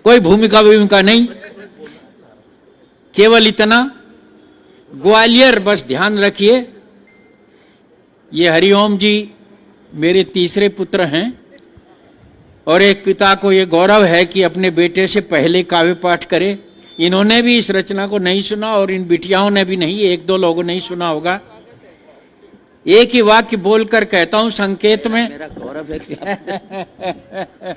कोई भूमिका नहीं, केवल इतना, ग्वालियर बस ध्यान रखिए। ये हरिओम जी मेरे तीसरे पुत्र हैं और एक पिता को ये गौरव है कि अपने बेटे से पहले काव्य पाठ करे। इन्होंने भी इस रचना को नहीं सुना और इन बिटियाओं ने भी नहीं, एक दो लोगों ने ही सुना होगा। एक ही वाक्य बोलकर कहता हूं संकेत में, मेरा गौरव है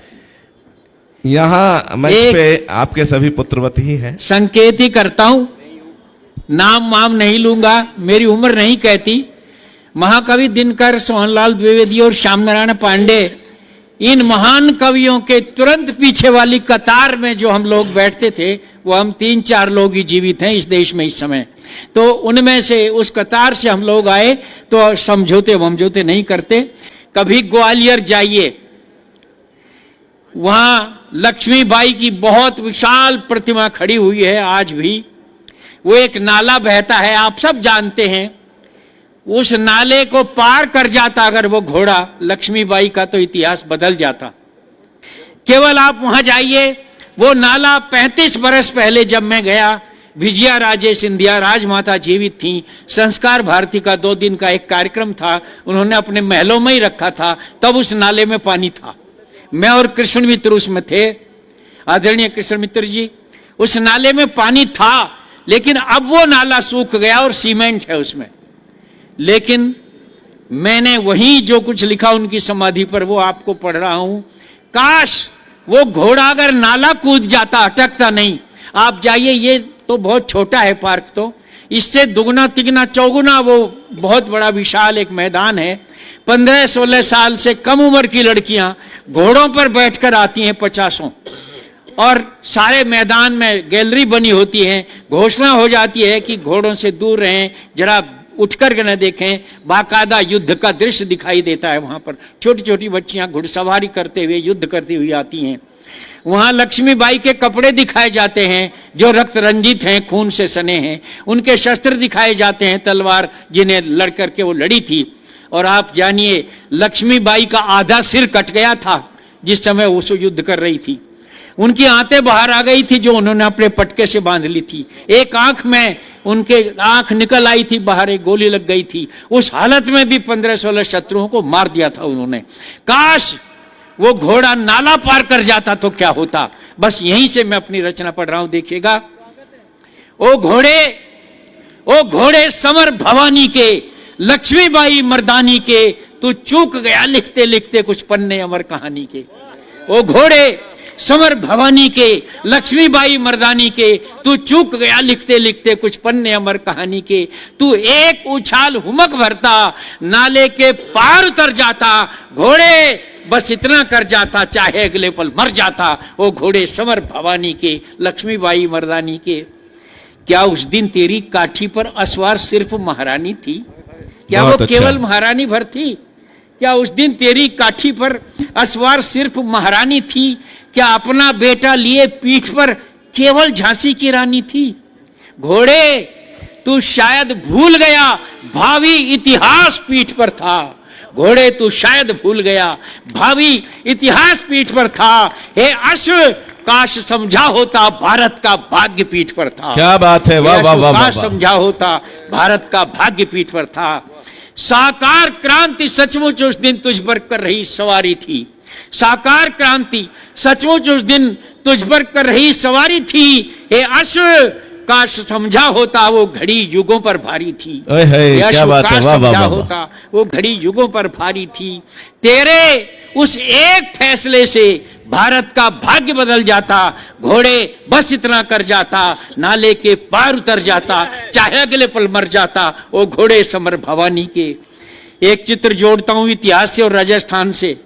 यहाँ मंच पे आपके सभी पुत्रवत ही हैं। संकेत ही करता हूं, नाम वाम नहीं लूंगा, मेरी उम्र नहीं कहती। महाकवि दिनकर, सोहनलाल द्विवेदी और श्याम नारायण पांडे, इन महान कवियों के तुरंत पीछे वाली कतार में जो हम लोग बैठते थे, वो हम 3-4 लोग ही जीवित हैं इस देश में इस समय। तो उनमें से, उस कतार से हम लोग आए, तो समझौते वमझौते नहीं करते। कभी ग्वालियर जाइए, वहां लक्ष्मीबाई की बहुत विशाल प्रतिमा खड़ी हुई है आज भी। वो एक नाला बहता है, आप सब जानते हैं। उस नाले को पार कर जाता अगर वो घोड़ा लक्ष्मीबाई का, तो इतिहास बदल जाता। केवल आप वहां जाइए, वो नाला 35 बरस पहले जब मैं गया, विजया राजे सिंधिया राजमाता जीवित थी। संस्कार भारती का 2 दिन का एक कार्यक्रम था, उन्होंने अपने महलों में ही रखा था, तब उस नाले में पानी था। मैं और कृष्ण मित्र उसमें थे, आदरणीय कृष्ण मित्र जी। उस नाले में पानी था, लेकिन अब वो नाला सूख गया और सीमेंट है उसमें। लेकिन मैंने वहीं जो कुछ लिखा उनकी समाधि पर, वो आपको पढ़ रहा हूं। काश वो घोड़ा अगर नाला कूद जाता, अटकता नहीं। आप जाइए, ये तो बहुत छोटा है पार्क, तो इससे दुगना तिगुना चौगुना वो बहुत बड़ा विशाल एक मैदान है। 15-16 साल से कम उम्र की लड़कियां घोड़ों पर बैठकर आती हैं 50, और सारे मैदान में गैलरी बनी होती है। घोषणा हो जाती है कि घोड़ों से दूर रहें, जरा उठकर के न देखें। बाकायदा युद्ध का दृश्य दिखाई देता है वहां पर। छोटी छोटी बच्चियां घुड़सवारी करते हुए, युद्ध करती हुई आती हैं। वहां लक्ष्मीबाई के कपड़े दिखाए जाते हैं जो रक्त रंजित हैं, खून से सने हैं। उनके शस्त्र दिखाए जाते हैं, तलवार जिन्हें लड़ करके वो लड़ी थी। और आप जानिए, लक्ष्मीबाई का आधा सिर कट गया था जिस समय वो युद्ध कर रही थी। उनकी आंतें बाहर आ गई थी जो उन्होंने अपने पटके से बांध ली थी। एक आंख में उनके आंख निकल आई थी बाहर, एक गोली लग गई थी। उस हालत में भी 15-16 शत्रुओं को मार दिया था उन्होंने। काश वो घोड़ा नाला पार कर जाता तो क्या होता। बस यहीं से मैं अपनी रचना पढ़ रहा हूं, देखिएगा। ओ घोड़े समर भवानी के, लक्ष्मीबाई मर्दानी के, तू चूक गया लिखते लिखते कुछ पन्ने अमर कहानी के। ओ घोड़े समर भवानी के, लक्ष्मीबाई मर्दानी के, तू चूक गया लिखते लिखते कुछ पन्ने अमर कहानी के। तू एक उछाल हुमक भरता, नाले के पार उतर जाता। घोड़े बस इतना कर जाता, चाहे अगले पल मर जाता। ओ घोड़े समर भवानी के, लक्ष्मीबाई मर्दानी के। क्या उस दिन तेरी काठी पर असवार सिर्फ महारानी थी? क्या वो केवल महारानी भर थी? क्या उस दिन तेरी काठी पर असवार सिर्फ महारानी थी? क्या अपना बेटा लिए पीठ पर केवल झांसी की रानी थी? घोड़े तू शायद भूल गया, भावी इतिहास पीठ पर था। घोड़े तू शायद भूल गया, भावी इतिहास पीठ पर था। हे अश्व काश समझा होता, भारत का भाग्य पीठ पर था। क्या बात है, वाह वाह वाह। काश समझा होता, भारत का भाग्य पीठ पर था। साकार क्रांति सचमुच उस दिन तुझ पर कर रही सवारी थी। साकार क्रांति सचमुच उस दिन तुझ पर कर रही सवारी थी। हे अश्व काश समझा होता, वो घड़ी युगों पर भारी थी। क्या बात है, वाह वाह होता, वो घड़ी युगों पर भारी थी। तेरे उस एक फैसले से भारत का भाग्य बदल जाता। घोड़े बस इतना कर जाता, नाले के पार उतर जाता, चाहे अगले पल मर जाता। वो घोड़े समर भवानी के। एक चित्र जोड़ता हूं इतिहास से और राजस्थान से।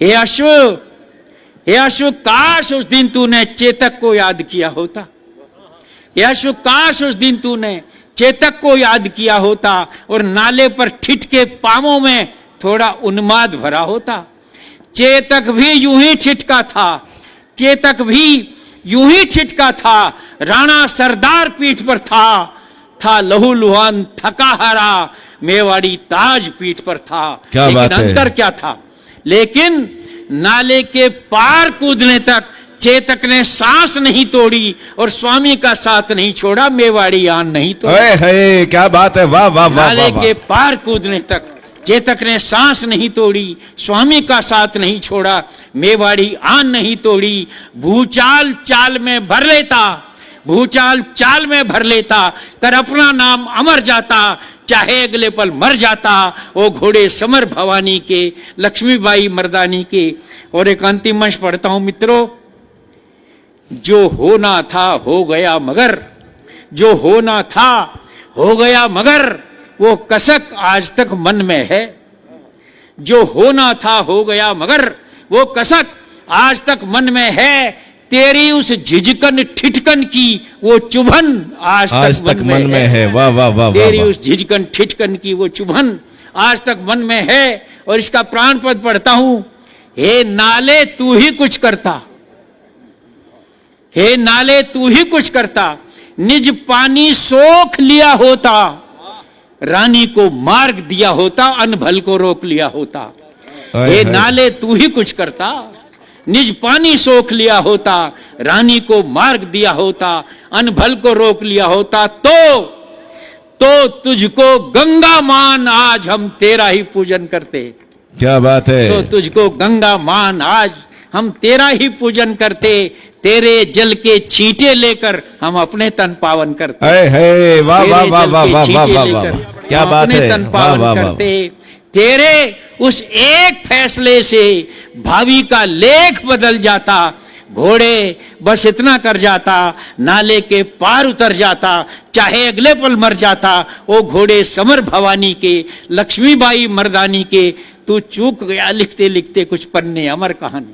हे अश्व काश उस दिन तूने चेतक को याद किया होता। हे अश्व काश उस दिन तूने चेतक को याद किया होता और नाले पर ठिठके पांवों में थोड़ा उन्माद भरा होता। चेतक भी यूं ही ठिठका था, चेतक भी यूं ही ठिठका था। राणा सरदार पीठ पर था लहू लुहान थका हारा, मेवाड़ी ताज पीठ पर था। लेकिन अंतर क्या था? लेकिन नाले के पार कूदने तक चेतक ने सांस नहीं तोड़ी और स्वामी का साथ नहीं छोड़ा, मेवाड़ी आन नहीं तोड़ी। अरे है, क्या बात है, वाह वाह वाह नाले वाह के पार कूदने तक चेतक ने सांस नहीं तोड़ी, स्वामी का साथ नहीं छोड़ा, मेवाड़ी आन नहीं तोड़ी। भूचाल चाल में भर लेता, भूचाल चाल में भर लेता, कर अपना नाम अमर जाता, चाहे अगले पल मर जाता। वो घोड़े समर भवानी के, लक्ष्मीबाई मर्दानी के। और एक अंतिम अंश पढ़ता हूं मित्रों। जो होना था हो गया मगर, जो होना था हो गया मगर, वो कसक आज तक मन में है। जो होना था हो गया मगर, वो कसक आज तक मन में है। तेरी उस झिझकन ठिठकन की वो चुभन आज तक मन में है। वाह वाह वाह तेरी वाह। उस झिझकन ठिठकन की वो चुभन आज तक मन में है। और इसका प्राण पद पढ़ता हूं। हे नाले तू ही कुछ करता, हे नाले तू ही कुछ करता, निज पानी सोख लिया होता, रानी को मार्ग दिया होता, अनभल को रोक लिया होता। हे नाले तू ही कुछ करता, निज पानी सोख लिया होता, रानी को मार्ग दिया होता, अनभल को रोक लिया होता। तो तुझको गंगा मान आज हम तेरा ही पूजन करते। क्या बात है। तो तुझको गंगा मान आज हम तेरा ही पूजन करते। तेरे जल के छींटे लेकर हम अपने तन पावन करते। है, वाह वाह वाह वाह वाह वाह वाह वाह, क्या बात है, तन वाह पावन वाह वाह। करते। तेरे उस एक फैसले से भावी का लेख बदल जाता। घोड़े बस इतना कर जाता, नाले के पार उतर जाता, चाहे अगले पल मर जाता। वो घोड़े समर भवानी के, लक्ष्मीबाई मर्दानी के। तू चूक गया लिखते लिखते कुछ पन्ने, अमर कहानी।